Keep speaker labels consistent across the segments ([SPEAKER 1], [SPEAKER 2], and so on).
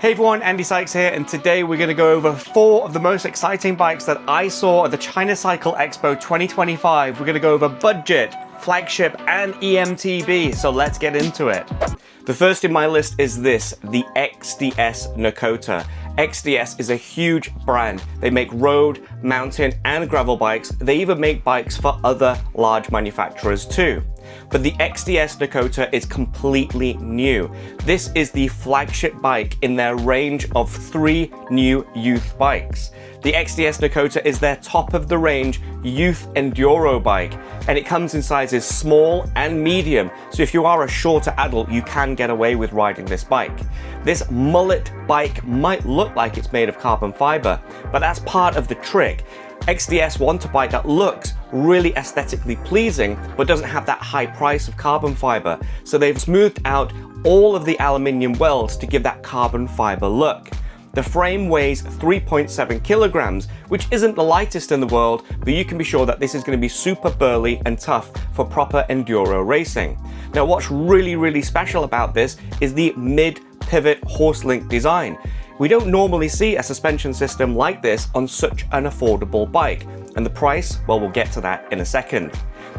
[SPEAKER 1] Hey everyone, Andy Sykes here, and today we're going to go over 4 of the most exciting bikes that I saw at the China Cycle Expo 2025. We're going to go over budget, flagship, and EMTB, so let's get into it. The first in my list is this, the XDS Nakota. XDS is a huge brand. They make road, mountain, and gravel bikes. They even make bikes for other large manufacturers too. But the XDS Nakota is completely new. This is the flagship bike in their range of 3 new youth bikes. The XDS Nakota is their top of the range youth enduro bike, and it comes in sizes small and medium, so if you are a shorter adult, you can get away with riding this bike. This mullet bike might look like it's made of carbon fiber, but that's part of the trick. XDS want a bike that looks really aesthetically pleasing, but doesn't have that high price of carbon fiber. So they've smoothed out all of the aluminium welds to give that carbon fiber look. The frame weighs 3.7 kilograms, which isn't the lightest in the world, but you can be sure that this is going to be super burly and tough for proper enduro racing. Now, what's really special about this is the mid-pivot horse link design. We don't normally see a suspension system like this on such an affordable bike, and the price, well, we'll get to that in a second.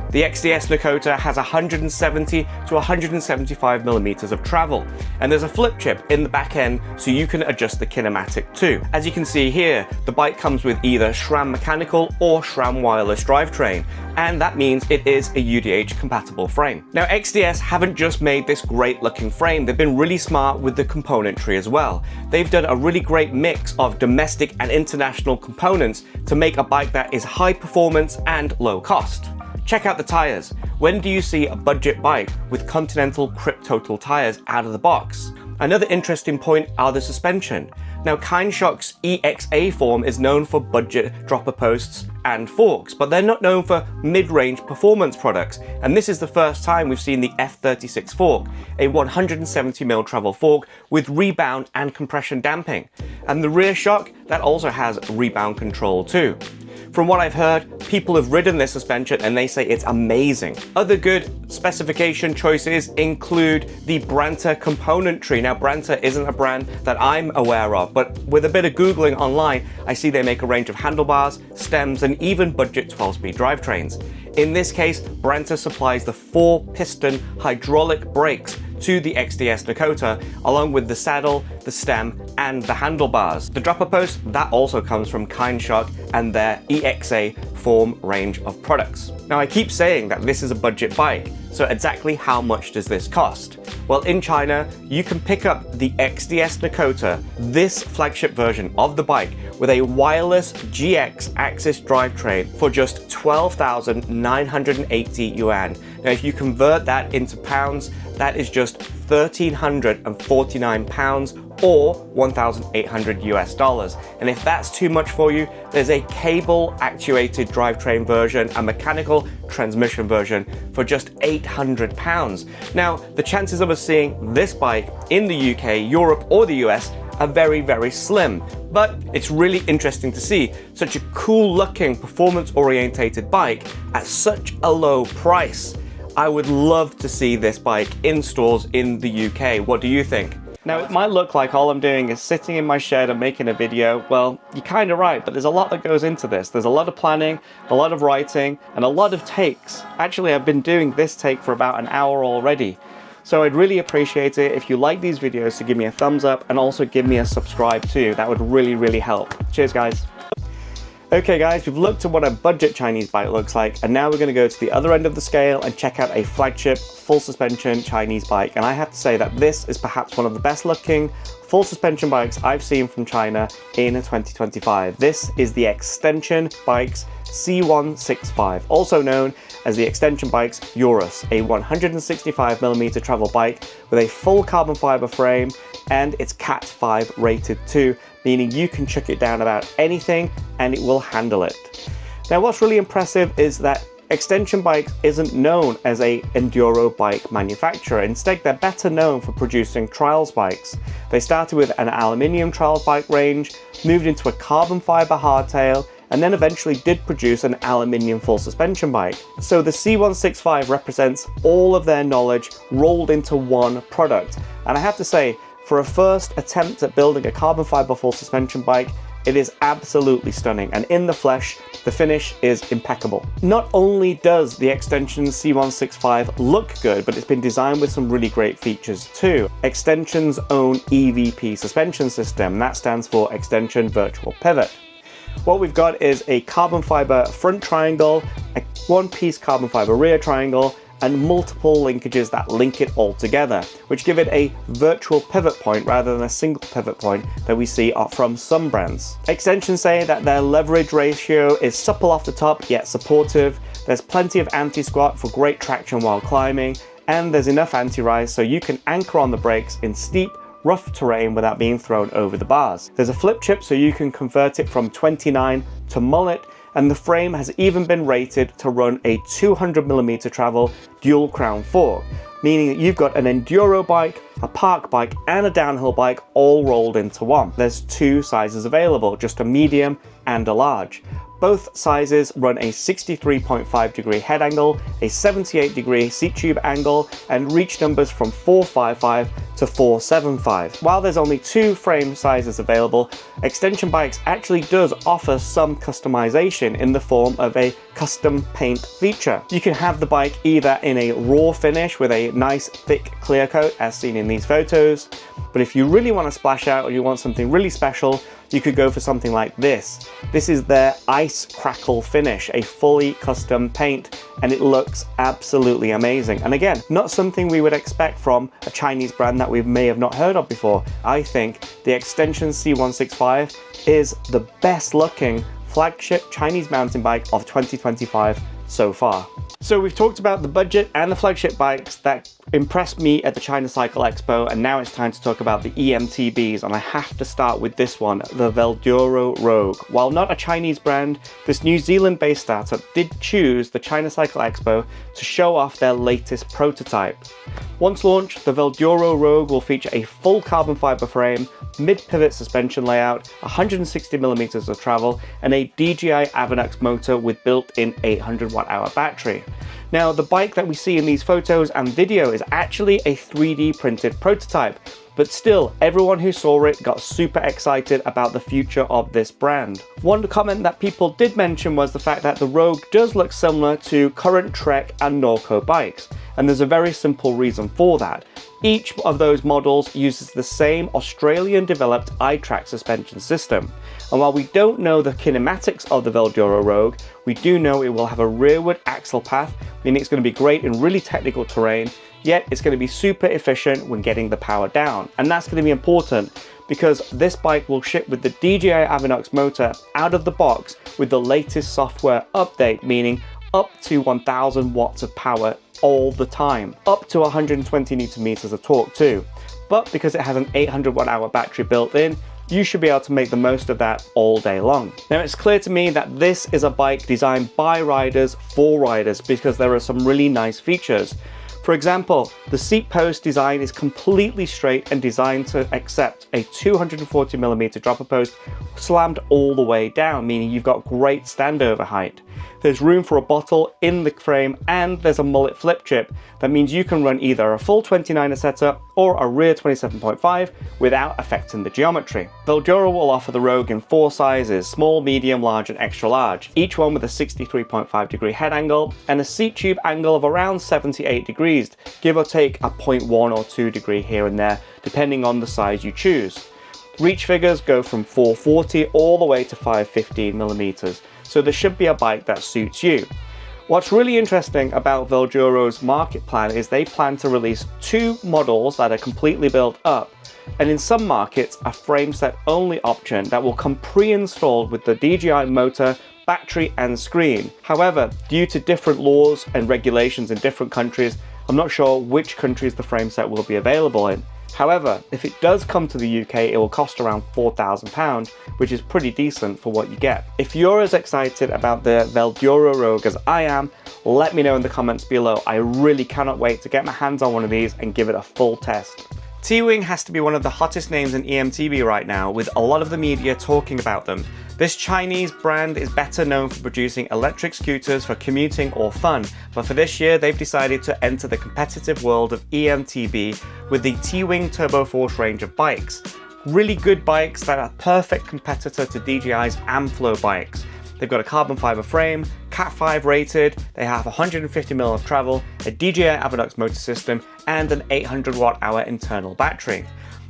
[SPEAKER 1] The XDS Nakota has 170 to 175 millimeters of travel, and there's a flip chip in the back end so you can adjust the kinematic too. As you can see here, the bike comes with either SRAM mechanical or SRAM wireless drivetrain, and that means it is a UDH compatible frame. Now, XDS haven't just made this great looking frame, they've been really smart with the componentry as well. They've done a really great mix of domestic and international components to make a bike that is high performance and low cost. Check out the tires. When do you see a budget bike with Continental Kryptotal tires out of the box? Another interesting point are the suspension. Now, KineShock's EXA Form is known for budget dropper posts and forks, but they're not known for mid-range performance products. And this is the first time we've seen the F36 fork, a 170mm travel fork with rebound and compression damping. And the rear shock, that also has rebound control too. From what I've heard, people have ridden this suspension and they say it's amazing. Other good specification choices include the Branta componentry. Now, Branta isn't a brand that I'm aware of, but with a bit of Googling online, I see they make a range of handlebars, stems, and even budget 12-speed drivetrains. In this case, Branta supplies the 4-piston hydraulic brakes to the XDS Nakota, along with the saddle, the stem, and the handlebars. The dropper post, that also comes from KineShock and their EXA Form range of products. Now, I keep saying that this is a budget bike, so exactly how much does this cost? Well, in China, you can pick up the XDS Nakota, this flagship version of the bike, with a wireless GX AXS drivetrain for just 12,980 yuan. Now, if you convert that into pounds, that is just 1,349 pounds or 1,800 US dollars. And if that's too much for you, there's a cable actuated drivetrain version, a mechanical transmission version for just 800 pounds. Now, the chances of us seeing this bike in the UK, Europe, or the US are very slim, but it's really interesting to see such a cool looking performance orientated bike at such a low price. I would love to see this bike in stores in the UK. What do you think? Now, it might look like all I'm doing is sitting in my shed and making a video. Well, you're kind of right, but there's a lot that goes into this. There's a lot of planning, a lot of writing, and a lot of takes. Actually, I've been doing this take for about an hour already. So I'd really appreciate it if you like these videos to give me a thumbs up and also give me a subscribe too. That would really help. Cheers, guys. Okay guys, we've looked at what a budget Chinese bike looks like, and now we're going to go to the other end of the scale and check out a flagship full suspension Chinese bike. And I have to say that this is perhaps one of the best looking full suspension bikes I've seen from China in 2025. This is the Extension Bikes C165, also known as the Extension Bikes Eurus, a 165mm travel bike with a full carbon fiber frame, and it's Cat 5 rated too, meaning you can chuck it down about anything and it will handle it. Now, what's really impressive is that Extension Bikes isn't known as a enduro bike manufacturer. Instead, they're better known for producing trials bikes. They started with an aluminium trials bike range, moved into a carbon fiber hardtail, and then eventually did produce an aluminium full suspension bike. So the C165 represents all of their knowledge rolled into one product. And I have to say, For a first attempt at building a carbon fiber full suspension bike, it is absolutely stunning, and in the flesh, the finish is impeccable. Not only does the Extension C165 look good, but it's been designed with some really great features too. Extension's own EVP suspension system, that stands for Extension Virtual Pivot. What we've got is a carbon fiber front triangle, a one-piece carbon fiber rear triangle, and multiple linkages that link it all together, which give it a virtual pivot point rather than a single pivot point that we see from some brands. Extensions say that their leverage ratio is supple off the top yet supportive, there's plenty of anti-squat for great traction while climbing, and there's enough anti-rise so you can anchor on the brakes in steep, rough terrain without being thrown over the bars. There's a flip chip so you can convert it from 29 to mullet, and the frame has even been rated to run a 200mm travel dual crown fork, meaning that you've got an enduro bike, a park bike, and a downhill bike all rolled into one. There's two sizes available, just a medium and a large. Both sizes run a 63.5 degree head angle, a 78 degree seat tube angle, and reach numbers from 455 to 475. While there's only two frame sizes available, Extension Bikes actually does offer some customization in the form of a custom paint feature. You can have the bike either in a raw finish with a nice thick clear coat as seen in these photos, but if you really want to splash out or you want something really special, you could go for something like this. This is their Ice Crackle finish, a fully custom paint, and it looks absolutely amazing. And again, not something we would expect from a Chinese brand that we may have not heard of before. I think the Extension C165 is the best looking flagship Chinese mountain bike of 2025 so far. So we've talked about the budget and the flagship bikes that impressed me at the China Cycle Expo, and now it's time to talk about the EMTBs, and I have to start with this one, the Velduro Rogue. While not a Chinese brand, this New Zealand-based startup did choose the China Cycle Expo to show off their latest prototype. Once launched, the Velduro Rogue will feature a full carbon fiber frame, mid-pivot suspension layout, 160mm of travel, and a DJI Avinox motor with built-in 800 watt-hour battery. Now, the bike that we see in these photos and video is actually a 3D printed prototype, but still, everyone who saw it got super excited about the future of this brand. One comment that people did mention was the fact that the Rogue does look similar to current Trek and Norco bikes, and there's a very simple reason for that. Each of those models uses the same Australian-developed iTrack suspension system. And while we don't know the kinematics of the Velduro Rogue, we do know it will have a rearward axle path, meaning it's going to be great in really technical terrain, yet it's going to be super efficient when getting the power down. And that's going to be important because this bike will ship with the DJI Avinox motor out of the box with the latest software update, meaning up to 1000 watts of power all the time, up to 120 Newton meters of torque too. But because it has an 800 watt-hour battery built in, you should be able to make the most of that all day long. Now, it's clear to me that this is a bike designed by riders for riders because there are some really nice features. For example, the seat post design is completely straight and designed to accept a 240mm dropper post slammed all the way down, meaning you've got great standover height. There's room for a bottle in the frame, and there's a mullet flip chip. That means you can run either a full 29er setup or a rear 27.5 without affecting the geometry. Velduro will offer the Rogue in 4 sizes, small, medium, large, and extra large, each one with a 63.5 degree head angle and a seat tube angle of around 78 degrees, give or take a 0.1 or 2 degree here and there, depending on the size you choose. Reach figures go from 440 all the way to 515mm, so there should be a bike that suits you. What's really interesting about Velduro's market plan is they plan to release 2 models that are completely built up, and in some markets a frame set only option that will come pre-installed with the DJI motor, battery and screen. However, due to different laws and regulations in different countries, I'm not sure which countries the frame set will be available in. However, if it does come to the UK, it will cost around £4,000, which is pretty decent for what you get. If you're as excited about the Velduro Rogue as I am, let me know in the comments below. I really cannot wait to get my hands on one of these and give it a full test. Teewing has to be one of the hottest names in EMTB right now, with a lot of the media talking about them. This Chinese brand is better known for producing electric scooters for commuting or fun, but for this year they've decided to enter the competitive world of EMTB with the Teewing Turbo Force range of bikes. Really good bikes that are a perfect competitor to DJI's Amflow bikes. They've got a carbon fiber frame, Cat 5 rated, they have 150mm of travel, a DJI Avinox motor system, and an 800 watt-hour internal battery.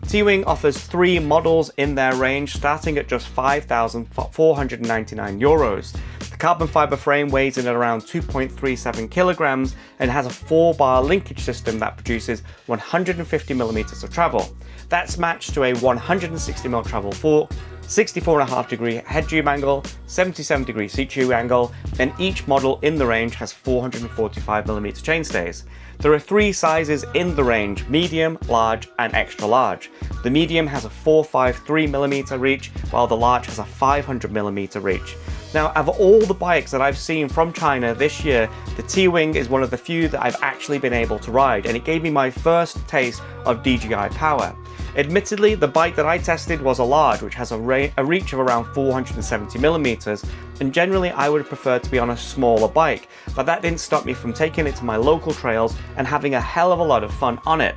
[SPEAKER 1] Teewing offers 3 models in their range, starting at just 5,499 euros. The carbon fiber frame weighs in at around 2.37 kilograms and has a 4-bar linkage system that produces 150mm of travel. That's matched to a 160mm travel fork, 64.5 degree head tube angle, 77 degree seat tube angle, and each model in the range has 445mm chainstays. There are 3 sizes in the range: medium, large, and extra large. The medium has a 453mm reach, while the large has a 500mm reach. Now, of all the bikes that I've seen from China this year, the Teewing is one of the few that I've actually been able to ride, and it gave me my first taste of DJI power. Admittedly, the bike that I tested was a large, which has a reach of around 470mm, and generally I would prefer to be on a smaller bike, but that didn't stop me from taking it to my local trails and having a hell of a lot of fun on it.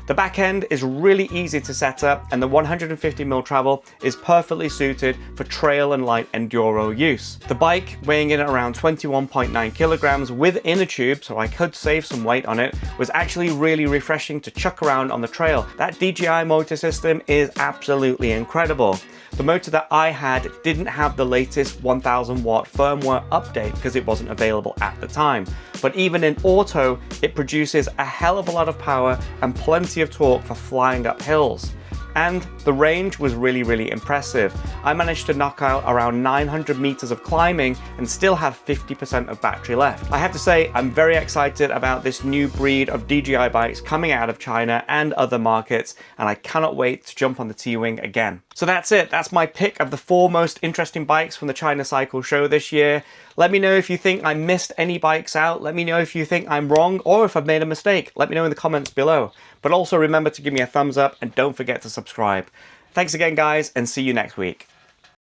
[SPEAKER 1] The back end is really easy to set up, and the 150mm travel is perfectly suited for trail and light enduro use. The bike, weighing in at around 21.9 kilograms with inner tube, so I could save some weight on it, was actually really refreshing to chuck around on the trail. That DJI motor system is absolutely incredible. The motor that I had didn't have the latest 1000 watt firmware update because it wasn't available at the time. But even in auto, it produces a hell of a lot of power and plenty of torque for flying up hills. And the range was really impressive. I managed to knock out around 900 meters of climbing and still have 50% of battery left. I have to say, I'm very excited about this new breed of DJI bikes coming out of China and other markets, and I cannot wait to jump on the Teewing again. So that's it. That's my pick of the 4 most interesting bikes from the China Cycle Show this year. Let me know if you think I missed any bikes out. Let me know if you think I'm wrong or if I've made a mistake. Let me know in the comments below. But also remember to give me a thumbs up and don't forget to subscribe. Thanks again, guys, and see you next week.